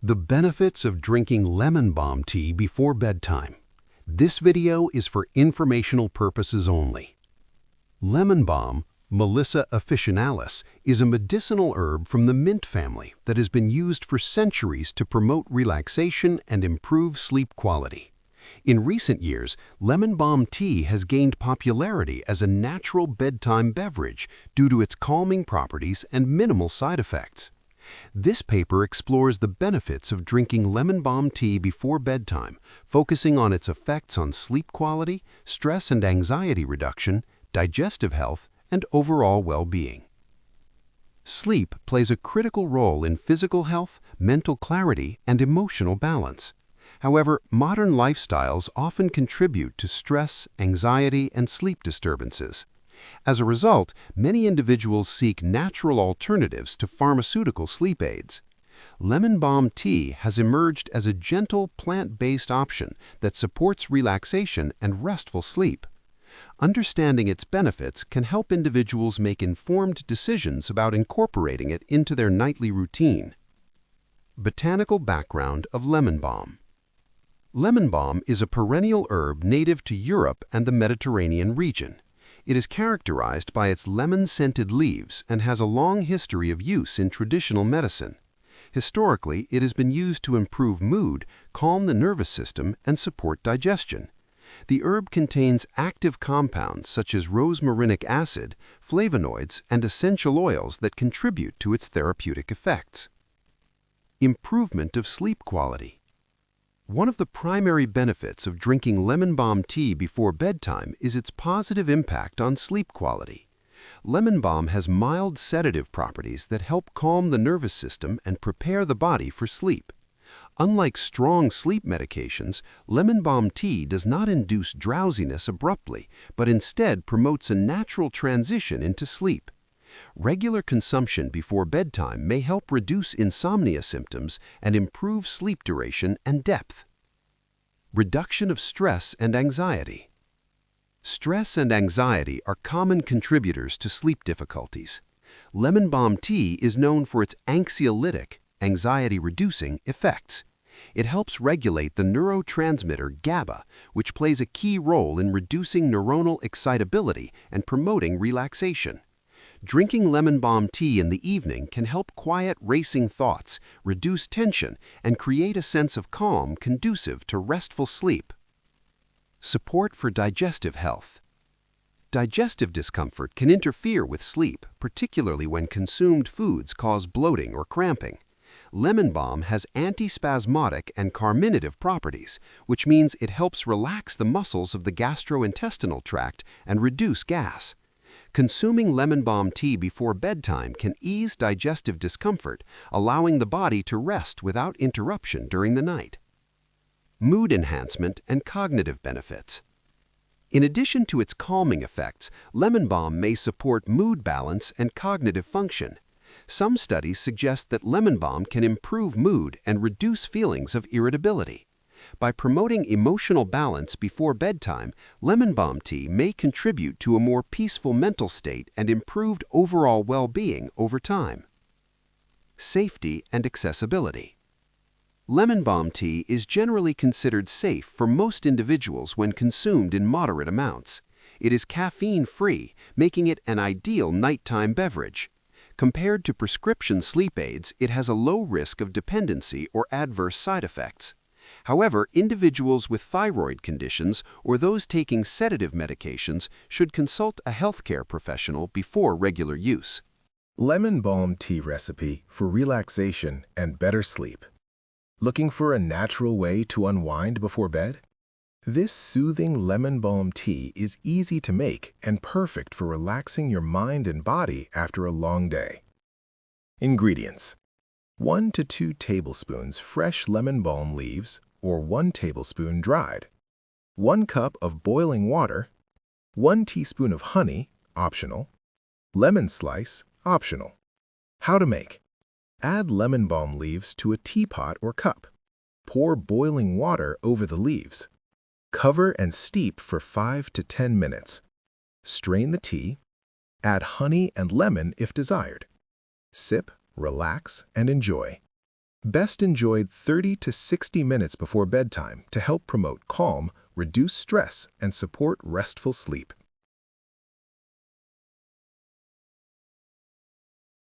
The benefits of drinking lemon balm tea before bedtime. This video is for informational purposes only. Lemon balm, Melissa officinalis, is a medicinal herb from the mint family that has been used for centuries to promote relaxation and improve sleep quality. In recent years, lemon balm tea has gained popularity as a natural bedtime beverage due to its calming properties and minimal side effects. This paper explores the benefits of drinking lemon balm tea before bedtime, focusing on its effects on sleep quality, stress and anxiety reduction, digestive health, and overall well-being. Sleep plays a critical role in physical health, mental clarity, and emotional balance. However, modern lifestyles often contribute to stress, anxiety, and sleep disturbances. As a result, many individuals seek natural alternatives to pharmaceutical sleep aids. Lemon balm tea has emerged as a gentle, plant-based option that supports relaxation and restful sleep. Understanding its benefits can help individuals make informed decisions about incorporating it into their nightly routine. Botanical background of lemon balm. Lemon balm is a perennial herb native to Europe and the Mediterranean region. It is characterized by its lemon-scented leaves and has a long history of use in traditional medicine. Historically, it has been used to improve mood, calm the nervous system, and support digestion. The herb contains active compounds such as rosmarinic acid, flavonoids, and essential oils that contribute to its therapeutic effects. Improvement of sleep quality. One of the primary benefits of drinking lemon balm tea before bedtime is its positive impact on sleep quality. Lemon balm has mild sedative properties that help calm the nervous system and prepare the body for sleep. Unlike strong sleep medications, lemon balm tea does not induce drowsiness abruptly, but instead promotes a natural transition into sleep. Regular consumption before bedtime may help reduce insomnia symptoms and improve sleep duration and depth. Reduction of stress and anxiety. Stress and anxiety are common contributors to sleep difficulties. Lemon balm tea is known for its anxiolytic, anxiety-reducing effects. It helps regulate the neurotransmitter GABA, which plays a key role in reducing neuronal excitability and promoting relaxation. Drinking lemon balm tea in the evening can help quiet racing thoughts, reduce tension, and create a sense of calm conducive to restful sleep. Support for digestive health. Digestive discomfort can interfere with sleep, particularly when consumed foods cause bloating or cramping. Lemon balm has antispasmodic and carminative properties, which means it helps relax the muscles of the gastrointestinal tract and reduce gas. Consuming lemon balm tea before bedtime can ease digestive discomfort, allowing the body to rest without interruption during the night. Mood enhancement and cognitive benefits. In addition to its calming effects, lemon balm may support mood balance and cognitive function. Some studies suggest that lemon balm can improve mood and reduce feelings of irritability. By promoting emotional balance before bedtime, lemon balm tea may contribute to a more peaceful mental state and improved overall well-being over time. Safety and accessibility. Lemon balm tea is generally considered safe for most individuals when consumed in moderate amounts. It is caffeine-free, making it an ideal nighttime beverage. Compared to prescription sleep aids, it has a low risk of dependency or adverse side effects. However, individuals with thyroid conditions or those taking sedative medications should consult a healthcare professional before regular use. Lemon balm tea recipe for relaxation and better sleep. Looking for a natural way to unwind before bed? This soothing lemon balm tea is easy to make and perfect for relaxing your mind and body after a long day. Ingredients: 1 to 2 tablespoons fresh lemon balm leaves or 1 tablespoon dried, 1 cup of boiling water, 1 teaspoon of honey, optional, lemon slice, optional. How to make: add lemon balm leaves to a teapot or cup. Pour boiling water over the leaves. Cover and steep for 5 to 10 minutes. Strain the tea. Add honey and lemon if desired. Sip, relax, and enjoy. Best enjoyed 30 to 60 minutes before bedtime to help promote calm, reduce stress, and support restful sleep.